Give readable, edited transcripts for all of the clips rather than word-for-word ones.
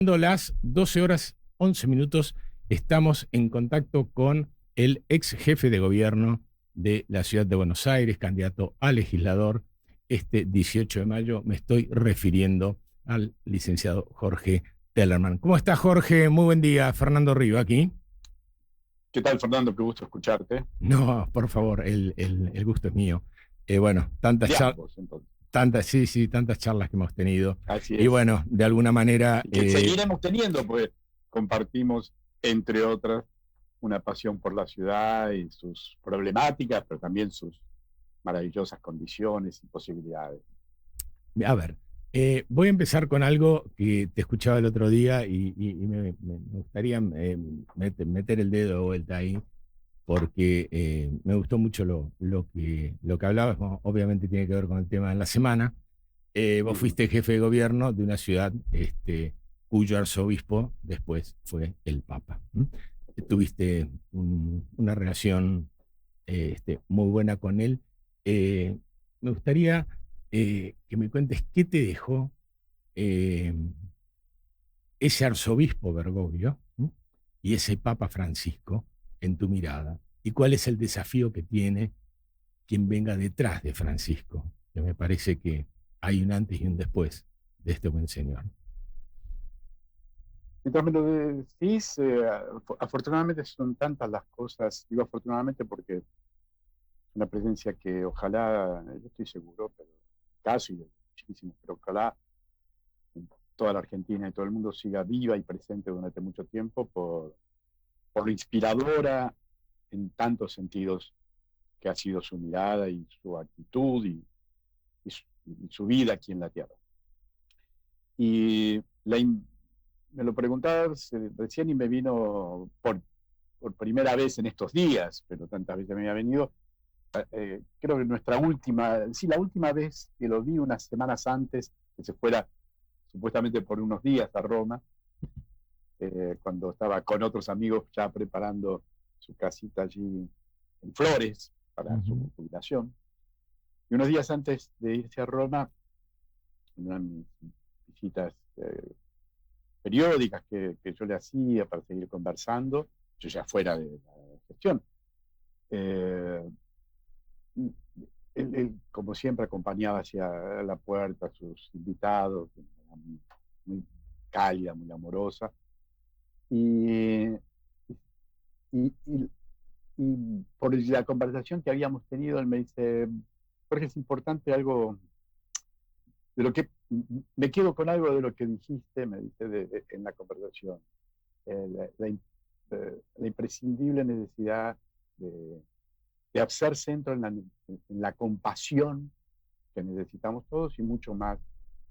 Siendo las 12 horas 11 minutos, estamos en contacto con el ex jefe de gobierno de la ciudad de Buenos Aires, candidato a legislador. Este 18 de mayo me estoy refiriendo al licenciado Jorge Tellerman. ¿Cómo está, Jorge? Muy buen día. Fernando Riva aquí. ¿Qué tal, Fernando? Qué gusto escucharte. No, por favor, el gusto es mío. Bueno, De ambos, entonces. tantas charlas que hemos tenido. Así Y es. bueno, de alguna manera, Y que seguiremos teniendo, pues compartimos, entre otras, una pasión por la ciudad y sus problemáticas, pero también sus maravillosas condiciones y posibilidades. a ver, voy a empezar con algo que te escuchaba el otro día y me gustaría meter el dedo de vuelta ahí, porque me gustó mucho lo que hablabas. Bueno, obviamente tiene que ver con el tema de la semana. Vos Ujú. fuiste jefe de gobierno de una ciudad cuyo arzobispo después fue el Papa. Tuviste una relación muy buena con él. Eh, Me gustaría que me cuentes qué te dejó eh, ese arzobispo Bergoglio, ¿no? Y ese Papa Francisco en tu mirada, y cuál es el desafío que tiene quien venga detrás de Francisco, que me parece que hay un antes y un después de este buen señor. Mientras me lo decís, afortunadamente son tantas las cosas, digo afortunadamente porque es una presencia que ojalá, yo estoy seguro, pero casi muchísimo, pero ojalá en toda la Argentina y todo el mundo siga viva y presente durante mucho tiempo por lo inspiradora en tantos sentidos que ha sido su mirada y su actitud y su vida aquí en la Tierra. Y me lo preguntabas recién y me vino por primera vez en estos días, pero tantas veces me había venido. Creo que la última vez que lo vi unas semanas antes que se fuera supuestamente por unos días a Roma, cuando estaba con otros amigos ya preparando su casita allí en Flores para su Ujú. jubilación. Y unos días antes de irse a Roma, en una de mis visitas periódicas que yo le hacía para seguir conversando, yo ya fuera de la gestión, eh, él, como siempre, acompañaba hacia la puerta a sus invitados, muy, muy cálida, muy amorosa. Y, y, y, y por la conversación que habíamos tenido, él me dice: Jorge, es importante algo de lo que me quedo con algo de lo que dijiste, me dice, en la conversación. La imprescindible necesidad de hacer centro en la compasión que necesitamos todos y mucho más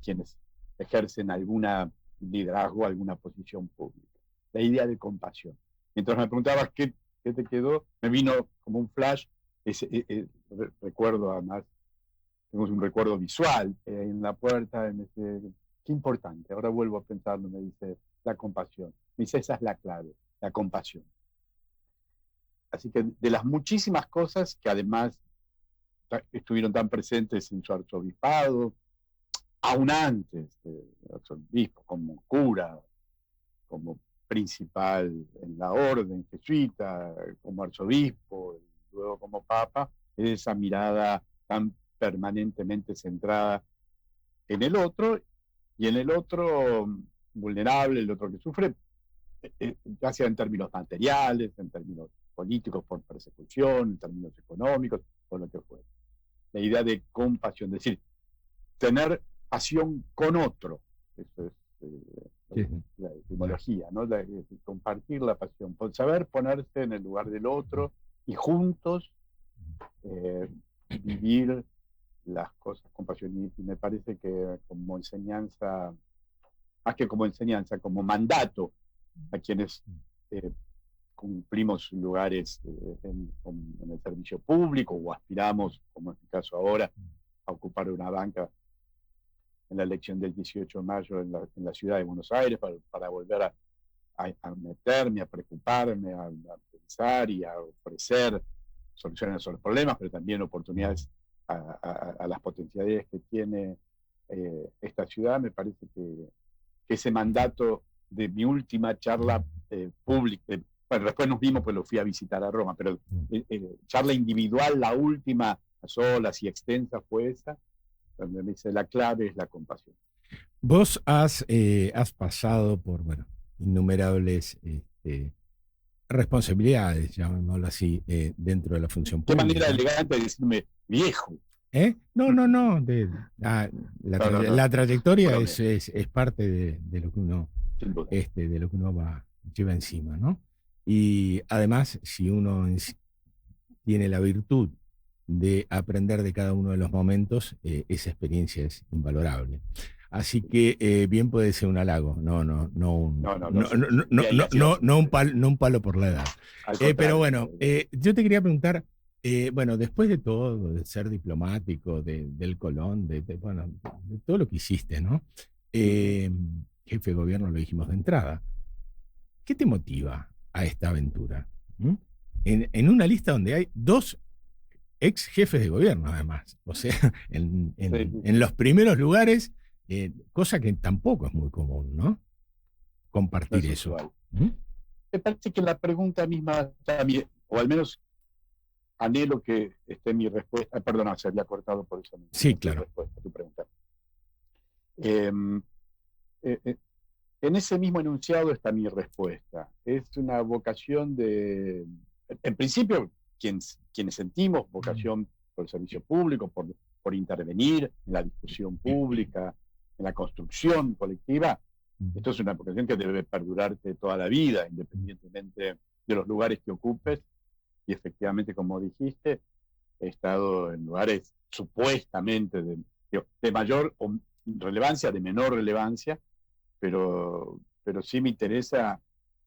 quienes ejercen alguna liderazgo, alguna posición pública. La idea de compasión. Mientras me preguntabas qué te quedó, me vino como un flash. Recuerdo, además, tenemos un recuerdo visual en la puerta. Me dice: qué importante, ahora vuelvo a pensarlo, me dice, la compasión. Me dice: esa es la clave, la compasión. Así que de las muchísimas cosas que además estuvieron tan presentes en su arzobispado, aún antes de arzobispo, como cura, como principal en la orden jesuita, como arzobispo, y luego como papa, es esa mirada tan permanentemente centrada en el otro, y en el otro vulnerable, el otro que sufre, ya sea en términos materiales, en términos políticos por persecución, en términos económicos, por lo que fuera. La idea de compasión, es decir, tener pasión con otro. Eso es Sí, la bueno. etimología, ¿no? Compartir la pasión, saber ponerse en el lugar del otro y juntos eh, vivir las cosas con pasión. Y me parece que como enseñanza, más que como enseñanza, como mandato a quienes eh, cumplimos lugares en el servicio público o aspiramos, como en mi caso ahora, a ocupar una banca en la elección del 18 de mayo en la ciudad de Buenos Aires para volver a meterme, a preocuparme, a pensar y a ofrecer soluciones a los problemas, pero también oportunidades a las potencialidades que tiene esta ciudad. Me parece que ese mandato de mi última charla pública. Bueno, después nos vimos, pues lo fui a visitar a Roma, pero charla individual, la última, a solas y extensa fue esa, donde me dice, la clave es la compasión. Vos has pasado por, bueno, innumerables responsabilidades, llamémoslo así, dentro de la función Qué pública. manera elegante de decirme viejo. No. La trayectoria es parte de lo que uno, de lo que uno lleva encima, ¿no? Y además, si uno tiene la virtud de aprender de cada uno de los momentos, esa experiencia es invalorable. Así que bien puede ser un halago, no un palo por la edad. Pero bueno, yo te quería preguntar, bueno, después de todo, de ser diplomático, del Colón, de todo lo que hiciste, ¿no? Jefe de gobierno, lo dijimos de entrada. ¿Qué te motiva a esta aventura? En una lista donde hay 2 ex jefes de gobierno, además. O sea, en los primeros lugares, cosa que tampoco es muy común, ¿no? Compartir eso. Me parece que la pregunta misma, o al menos anhelo que esté mi respuesta. Perdona, se había cortado por eso. Sí, claro. Respuesta a tu pregunta. En ese mismo enunciado está mi respuesta. Es una vocación de, en principio, quienes sentimos vocación por el servicio público, por intervenir en la discusión pública, en la construcción colectiva. Esto es una vocación que debe perdurarte toda la vida, independientemente de los lugares que ocupes. Y efectivamente, como dijiste, he estado en lugares supuestamente de mayor relevancia, de menor relevancia, pero sí me interesa,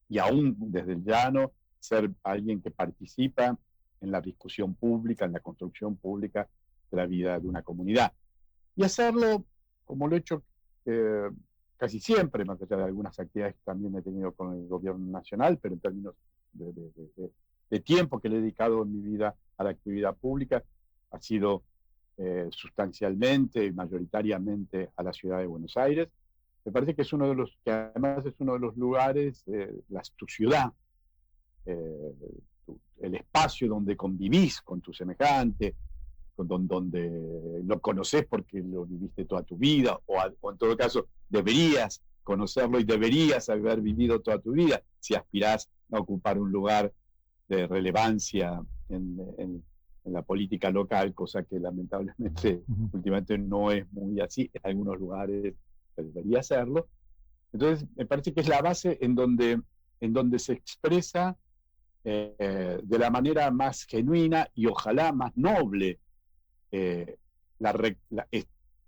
y aún desde el llano, ser alguien que participa en la discusión pública, en la construcción pública de la vida de una comunidad. Y hacerlo como lo he hecho casi siempre, más allá de algunas actividades que también he tenido con el gobierno nacional, pero en términos de tiempo que le he dedicado en mi vida a la actividad pública, ha sido sustancialmente y mayoritariamente a la ciudad de Buenos Aires. Me parece que es uno de los, que además es uno de los lugares, tu ciudad, el espacio donde convivís con tu semejante, donde lo conoces porque lo viviste toda tu vida, o en todo caso deberías conocerlo y deberías haber vivido toda tu vida si aspirás a ocupar un lugar de relevancia en la política local, cosa que lamentablemente últimamente no es muy así, en algunos lugares debería hacerlo. Entonces me parece que es la base en donde se expresa de la manera más genuina y ojalá más noble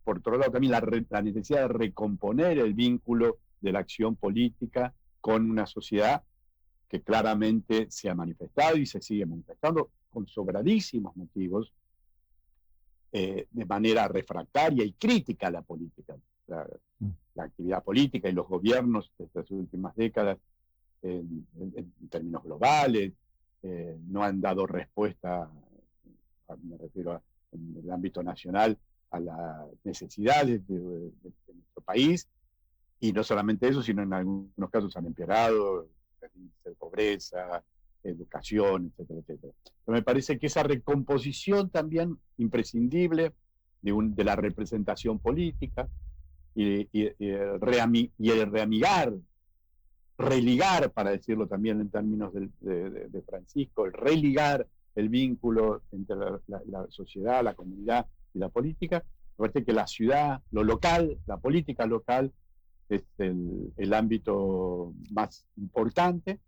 por otro lado también la necesidad de recomponer el vínculo de la acción política con una sociedad que claramente se ha manifestado y se sigue manifestando con sobradísimos motivos de manera refractaria y crítica a la política. La actividad política y los gobiernos de estas últimas décadas en términos globales no han dado respuesta, me refiero en el ámbito nacional, a las necesidades de nuestro país, y no solamente eso, sino en algunos casos han empeorado, de pobreza, educación, etcétera, etcétera. Pero me parece que esa recomposición también imprescindible de la representación política y el reamigar, religar, para decirlo también en términos de Francisco, el religar el vínculo entre la sociedad, la comunidad y la política. Me parece que la ciudad, lo local, la política local, es el ámbito más importante,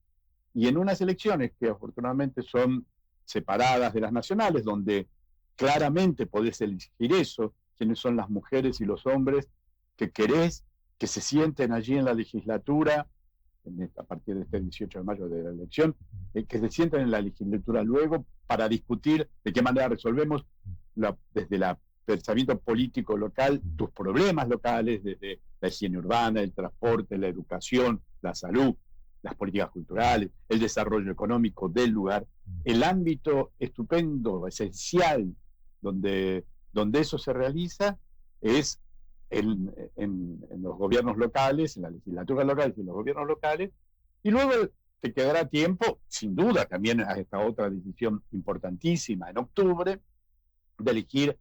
y en unas elecciones que afortunadamente son separadas de las nacionales, donde claramente podés elegir eso, quiénes son las mujeres y los hombres que querés que se sienten allí en la legislatura, a partir de este 18 de mayo de la elección, que se sienten en la legislatura luego para discutir de qué manera resolvemos desde el pensamiento político local tus problemas locales, desde la higiene urbana, el transporte, la educación, la salud, las políticas culturales, el desarrollo económico del lugar. El ámbito estupendo, esencial, donde eso se realiza, es en los gobiernos locales, en las legislaturas locales y en los gobiernos locales, y luego te quedará tiempo, sin duda, también a esta otra decisión importantísima en octubre, de elegir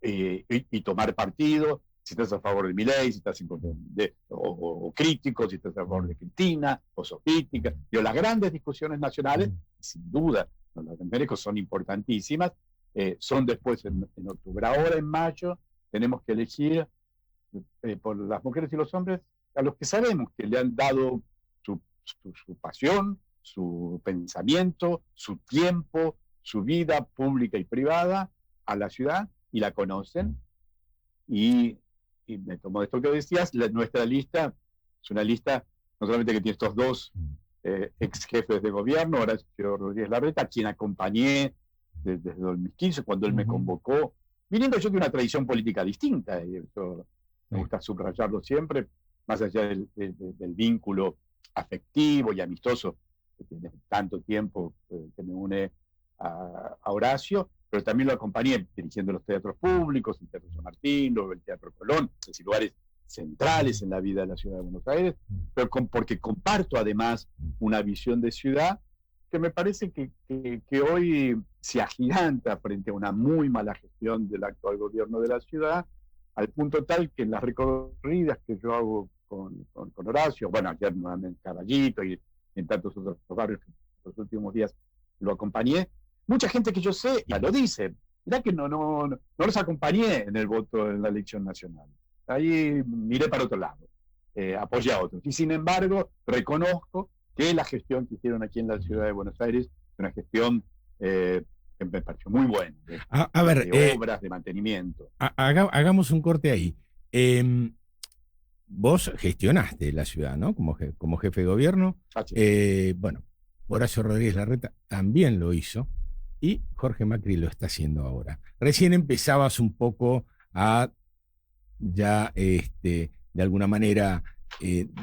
y tomar partido, si estás a favor de Milei, si estás o crítico, si estás a favor de Cristina, o sos crítica. Las grandes discusiones nacionales, sin duda, los latinoamericanos son importantísimas, son después en octubre. Ahora en mayo tenemos que elegir por las mujeres y los hombres a los que sabemos que le han dado su pasión, su pensamiento, su tiempo, su vida pública y privada a la ciudad y la conocen. Y me tomo esto que decías, nuestra lista es una lista no solamente que tiene estos dos ex jefes de gobierno, Horacio Rodríguez Larreta, a quien acompañé desde 2015, cuando él me convocó, viniendo yo de una tradición política distinta, y eso me gusta subrayarlo siempre, más allá del vínculo afectivo y amistoso que tiene tanto tiempo que me une a Horacio, pero también lo acompañé dirigiendo los teatros públicos, el Teatro San Martín, luego el Teatro Colón, es decir, lugares centrales en la vida de la ciudad de Buenos Aires, pero porque comparto además una visión de ciudad que me parece que hoy se agiganta frente a una muy mala gestión del actual gobierno de la ciudad, al punto tal que en las recorridas que yo hago con Horacio, bueno, ayer nuevamente en Caballito y en tantos otros barrios que los últimos días lo acompañé, mucha gente que yo sé ya lo dice, mirá que no los acompañé en el voto en la elección nacional. Ahí miré para otro lado, apoyé a otros. Y sin embargo, reconozco que la gestión que hicieron aquí en la ciudad de Buenos Aires es una gestión que me pareció muy buena, de obras, de mantenimiento. Hagamos un corte ahí. Vos gestionaste la ciudad, ¿no? Como jefe de gobierno. Bueno, Horacio Rodríguez Larreta también lo hizo y Jorge Macri lo está haciendo ahora. Recién empezabas un poco a ya de alguna manera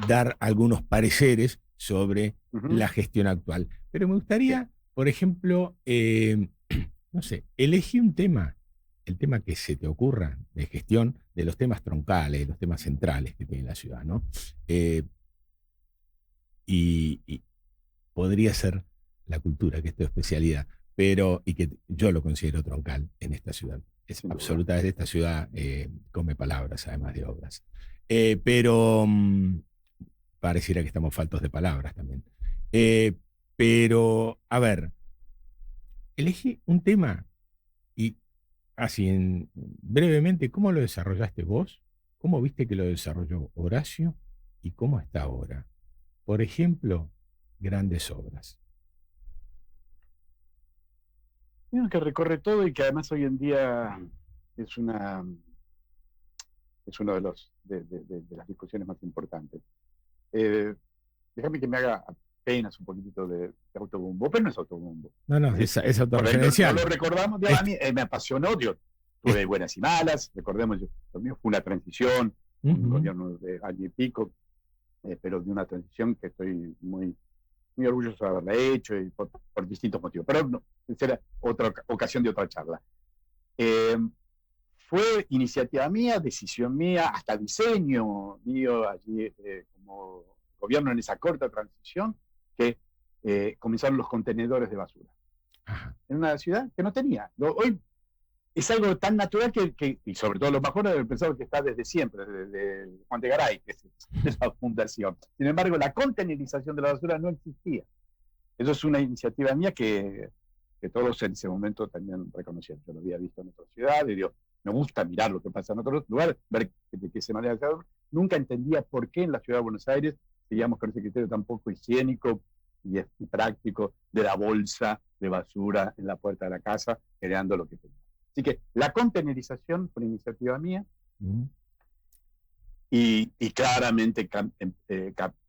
dar algunos pareceres sobre la gestión actual. Pero me gustaría, por ejemplo, no sé, elegí un tema, el tema que se te ocurra de gestión, de los temas troncales, de los temas centrales que tiene la ciudad, ¿no? Y podría ser la cultura, que es tu especialidad, y que yo lo considero troncal en esta ciudad. Es absoluta, desde esta ciudad come palabras, además de obras. Pero pareciera que estamos faltos de palabras también. Pero, a ver, elegí un tema y así brevemente, ¿cómo lo desarrollaste vos? ¿Cómo viste que lo desarrolló Horacio? ¿Y cómo está ahora? Por ejemplo, grandes obras. Que recorre todo y que además hoy en día es una de las discusiones más importantes. Déjame que me haga apenas un poquitito de autobombo, pero no es autobombo. No, es autorreferencial. No lo recordamos, a mí me apasionó, tuve buenas y malas, recordemos, lo mío fue una transición, un gobierno de año y pico, pero de una transición que estoy muy orgulloso de haberla hecho y por distintos motivos, pero no, será otra ocasión de otra charla. Fue iniciativa mía, decisión mía, hasta diseño mío allí como gobierno en esa corta transición, que comenzaron los contenedores de basura. Ajá. En una ciudad que no tenía. Hoy es algo tan natural y sobre todo los bajones deben pensar que está desde siempre, desde Juan de Garay, que es esa fundación. Sin embargo, la contenerización de la basura no existía. Eso es una iniciativa mía que todos en ese momento también reconocieron. Yo lo había visto en otras ciudades, me gusta mirar lo que pasa en otros lugares, ver de qué se maneja. Nunca entendía por qué en la ciudad de Buenos Aires seguíamos con ese criterio tan poco higiénico y práctico de la bolsa de basura en la puerta de la casa, creando lo que tenía. Así que la contenerización fue una iniciativa mía y claramente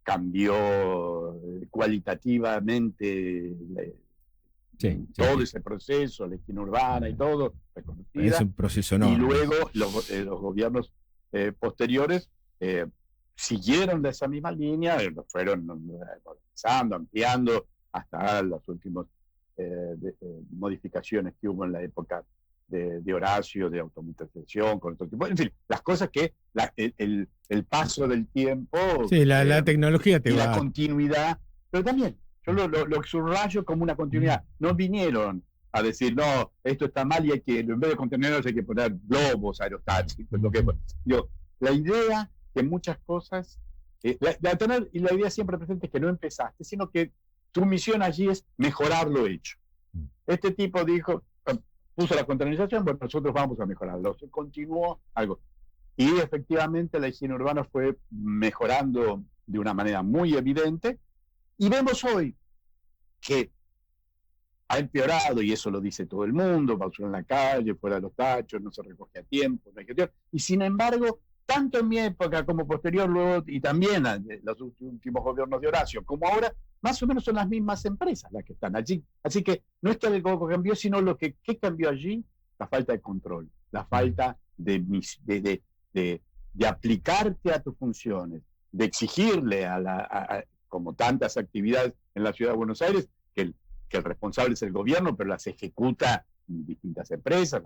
cambió cualitativamente todo ese proceso, la esquina urbana y todo, reconocida. Es un proceso enorme. Y luego los gobiernos posteriores siguieron de esa misma línea, lo fueron modernizando, ampliando, hasta las últimas modificaciones que hubo en la época de Horacio, de automatización, con otro tipo, en fin, las cosas que el paso del tiempo Sí, la tecnología te y va. la continuidad, pero también yo lo subrayo como una continuidad. No vinieron a decir, no, esto está mal y hay que, en vez de contenedores hay que poner globos aerostáticos, lo que digo, la idea que muchas cosas, tener y la idea siempre presente es que no empezaste, sino que tu misión allí es mejorar lo hecho. Este tipo dijo, puso la contaminalización, bueno, nosotros vamos a mejorarlo. Se continuó algo. Y efectivamente la higiene urbana fue mejorando de una manera muy evidente. Y vemos hoy que ha empeorado, y eso lo dice todo el mundo, basura en la calle, fuera de los tachos, no se recoge a tiempo, no hay gestión. Y sin embargo, tanto en mi época como posterior, luego, y también en los últimos gobiernos de Horacio, como ahora, más o menos son las mismas empresas las que están allí. Así que no es que algo cambió, sino ¿qué cambió allí? La falta de control, la falta de aplicarte a tus funciones, de exigirle como tantas actividades en la ciudad de Buenos Aires, que el responsable es el gobierno, pero las ejecuta distintas empresas,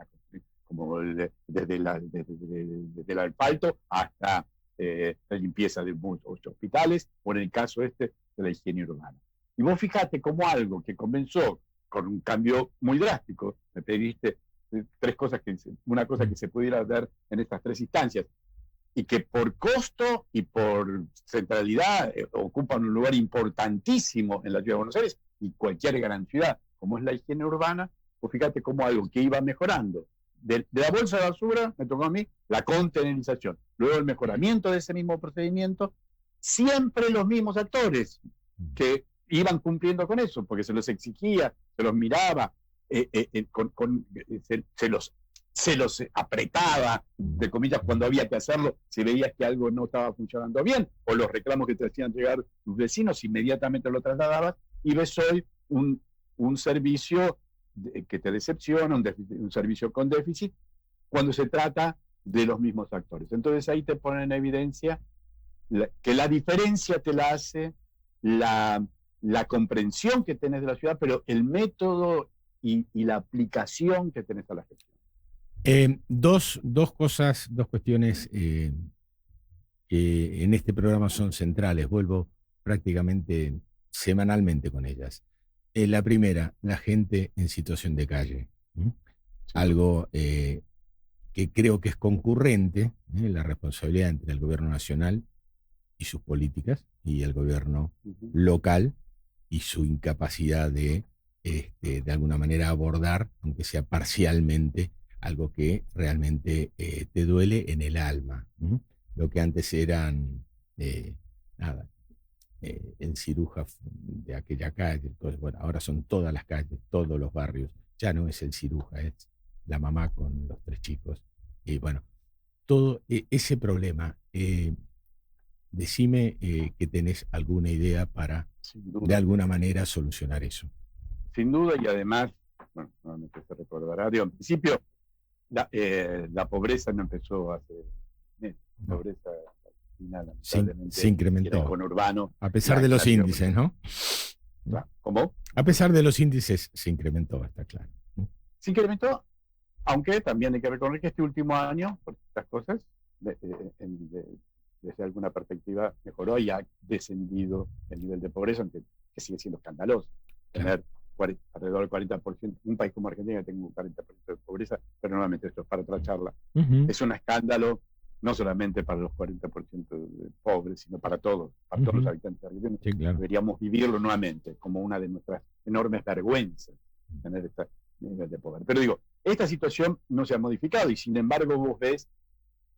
como desde el asfalto hasta la limpieza de muchos hospitales, o en el caso de la higiene urbana. Y vos fijate cómo algo que comenzó con un cambio muy drástico, me pediste una cosa que se pudiera ver en estas tres instancias, y que por costo y por centralidad ocupan un lugar importantísimo en la ciudad de Buenos Aires y cualquier gran ciudad, como es la higiene urbana, pues fíjate cómo algo que iba mejorando. De la bolsa de basura, me tocó a mí, la contenerización. Luego el mejoramiento de ese mismo procedimiento, siempre los mismos actores que iban cumpliendo con eso, porque se los exigía, se los miraba, se los apretaba, de comillas, cuando había que hacerlo, si veías que algo no estaba funcionando bien, o los reclamos que te hacían llegar los vecinos, inmediatamente lo trasladabas, y ves hoy un servicio que te decepciona, un servicio con déficit, cuando se trata de los mismos actores. Entonces ahí te ponen en evidencia que la diferencia te la hace la comprensión que tenés de la ciudad, pero el método y la aplicación que tenés a la gestión. Dos cuestiones que en este programa son centrales. Vuelvo prácticamente semanalmente con ellas. La primera, la gente en situación de calle. Algo que creo que es concurrente, la responsabilidad entre el gobierno nacional y sus políticas y el gobierno local y su incapacidad de alguna manera abordar, aunque sea parcialmente, algo que realmente te duele en el alma. Lo que antes eran, el ciruja de aquella calle, entonces, bueno, ahora son todas las calles, todos los barrios, ya no es el ciruja, es la mamá con los 3 chicos. Y bueno, todo ese problema, decime que tenés alguna idea para, de alguna manera, solucionar eso. Sin duda, y además, bueno, nuevamente se recordará, en principio, la pobreza no empezó hace meses. La pobreza final, se incrementó. Con urbano, a pesar de los índices, ¿no? ¿Cómo? A pesar de los índices, se incrementó, está claro. Se incrementó, aunque también hay que recordar que este último año, por estas cosas, desde alguna perspectiva mejoró y ha descendido el nivel de pobreza, aunque que sigue siendo escandaloso. Tener alrededor del 40%, un país como Argentina que tenga un 40% de pobreza, pero nuevamente esto es para otra charla. Es un escándalo no solamente para los 40% de pobres, sino para todos los habitantes de Argentina. Sí, claro. Deberíamos vivirlo nuevamente como una de nuestras enormes vergüenzas, tener este nivel de poder. Pero digo, esta situación no se ha modificado y sin embargo vos ves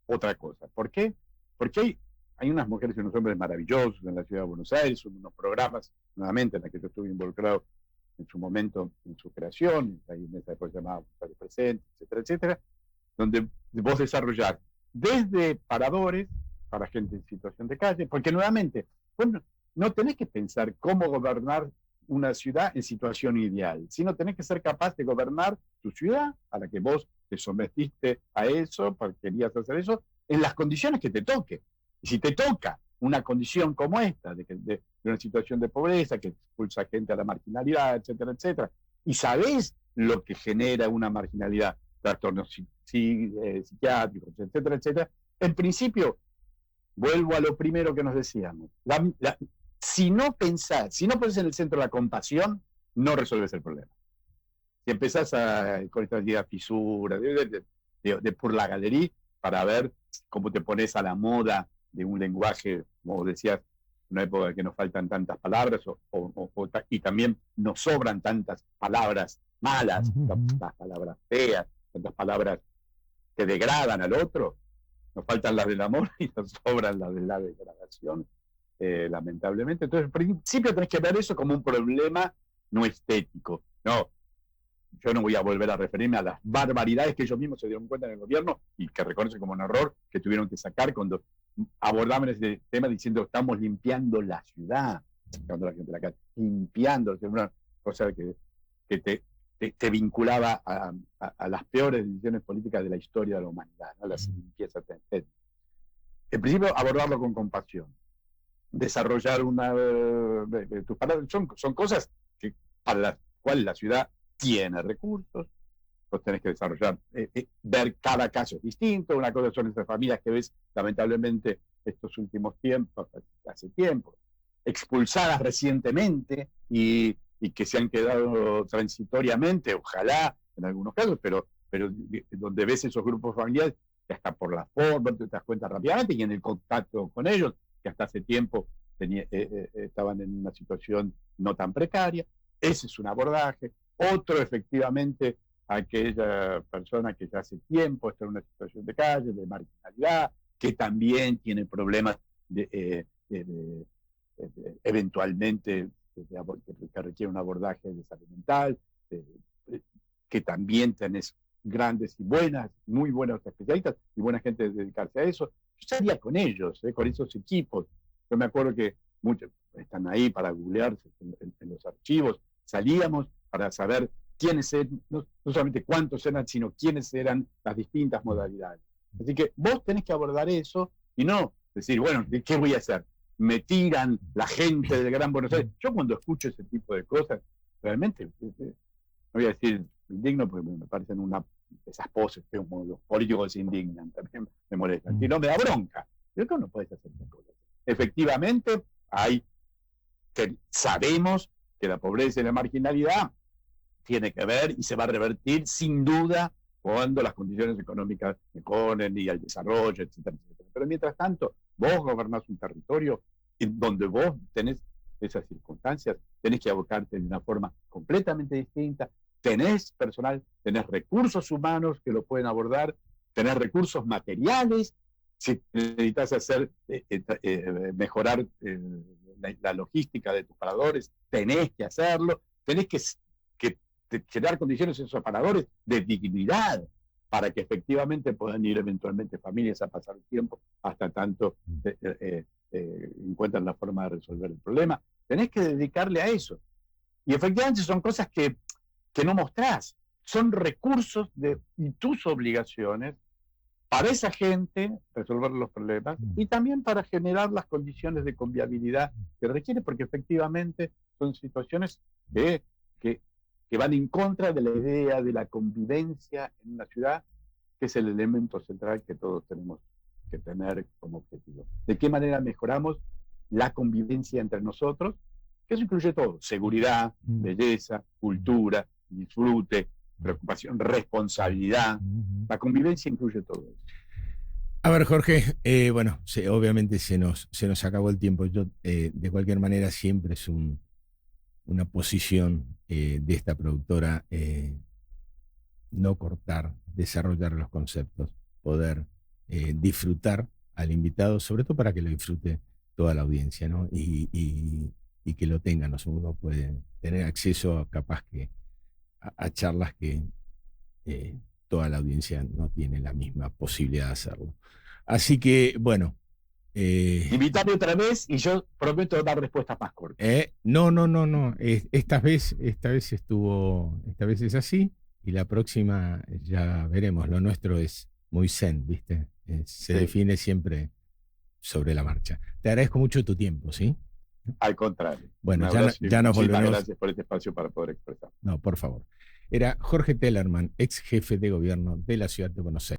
otra cosa. ¿Por qué? Porque hay unas mujeres y unos hombres maravillosos en la ciudad de Buenos Aires, son unos programas, nuevamente, en los que yo estuve involucrado en su momento, en su creación, ahí en esa época llamada Presente, etcétera, etcétera, donde vos desarrollás desde paradores para gente en situación de calle, porque nuevamente, bueno, no tenés que pensar cómo gobernar una ciudad en situación ideal, sino tenés que ser capaz de gobernar tu ciudad, a la que vos te sometiste a eso, porque querías hacer eso, en las condiciones que te toque. Y si te toca una condición como esta, de una situación de pobreza, que expulsa gente a la marginalidad, etcétera, etcétera, y sabés lo que genera una marginalidad, trastornos psiquiátricos, etcétera, etcétera. En principio, vuelvo a lo primero que nos decíamos. Si no pones en el centro la compasión, no resuelves el problema. Si empezás con esta idea de fisura, de por la galería, para ver cómo te pones a la moda de un lenguaje, como decías, una época en que nos faltan tantas palabras y también nos sobran tantas palabras malas, las palabras feas, tantas palabras que degradan al otro. Nos faltan las del amor y nos sobran las de la degradación, lamentablemente. Entonces, en principio tenés que ver eso como un problema no estético. No, yo no voy a volver a referirme a las barbaridades que ellos mismos se dieron cuenta en el gobierno y que reconocen como un error que tuvieron que sacar cuando abordaban ese tema diciendo estamos limpiando la ciudad, sacando a la gente de la calle, limpiando, una cosa que te vinculaba a las peores decisiones políticas de la historia de la humanidad, ¿no? Las limpiezas étnicas. En principio, abordarlo con compasión. Desarrollar tus palabras. Son cosas para las cuales la ciudad tiene recursos. Vos tenés que desarrollar, ver cada caso es distinto. Una cosa son esas familias que ves, lamentablemente, estos últimos tiempos, hace tiempo, expulsadas recientemente y que se han quedado transitoriamente, ojalá en algunos casos, pero donde ves esos grupos familiares que hasta por la forma te das cuenta rápidamente y en el contacto con ellos, que hasta hace tiempo estaban en una situación no tan precaria. Ese es un abordaje. Otro, efectivamente, aquella persona que ya hace tiempo está en una situación de calle, de marginalidad, que también tiene problemas eventualmente que requiere un abordaje de salud mental, que también tenés grandes y muy buenos especialistas y buena gente de dedicarse a eso. Yo salía con ellos, con esos equipos. Yo me acuerdo que muchos están ahí para googlearse en los archivos. Salíamos para saber quiénes eran, no solamente cuántos eran, sino quiénes eran las distintas modalidades. Así que vos tenés que abordar eso y no decir, bueno, ¿qué voy a hacer? Me tiran la gente del Gran Buenos Aires. Yo cuando escucho ese tipo de cosas, realmente, no voy a decir indigno porque me parecen esas poses que como los políticos se indignan, también me molestan. Si no me da bronca, yo creo que no puedes hacer esas cosas. Efectivamente, sabemos que la pobreza y la marginalidad tiene que ver y se va a revertir sin duda cuando las condiciones económicas mejoren y el desarrollo, etcétera, etcétera. Pero mientras tanto, vos gobernás un territorio en donde vos tenés esas circunstancias, tenés que abocarte de una forma completamente distinta, tenés personal, tenés recursos humanos que lo pueden abordar, tenés recursos materiales, si necesitas mejorar la logística de tus paradores, tenés que hacerlo, tenés que generar condiciones en esos paradores de dignidad para que efectivamente puedan ir eventualmente familias a pasar el tiempo hasta tanto encuentran la forma de resolver el problema. Tenés que dedicarle a eso. Y efectivamente son cosas que no mostrás. Son recursos y tus obligaciones para esa gente resolver los problemas y también para generar las condiciones de convivialidad que requiere, porque efectivamente son situaciones que van en contra de la idea de la convivencia en una ciudad, que es el elemento central que todos tenemos que tener como objetivo. ¿De qué manera mejoramos la convivencia entre nosotros? Que eso incluye todo: seguridad, belleza, cultura, disfrute, preocupación, responsabilidad. La convivencia incluye todo eso. A ver, Jorge, bueno, obviamente se nos acabó el tiempo. Yo, de cualquier manera, siempre es una posición de esta productora no cortar, desarrollar los conceptos, poder disfrutar al invitado, sobre todo para que lo disfrute toda la audiencia, ¿no? Y que lo tengan, ¿no? Uno puede tener acceso capaz que a charlas que toda la audiencia no tiene la misma posibilidad de hacerlo. Así que, bueno. Invítame otra vez y yo prometo dar respuestas más cortas. No. Esta vez es así y la próxima ya veremos. Lo nuestro es muy zen, ¿viste? Se define siempre sobre la marcha. Te agradezco mucho tu tiempo, ¿sí? Al contrario. Bueno, ya nos volvemos. Gracias por este espacio para poder expresar. No, por favor. Era Jorge Tellerman, ex jefe de gobierno de la ciudad de Buenos Aires.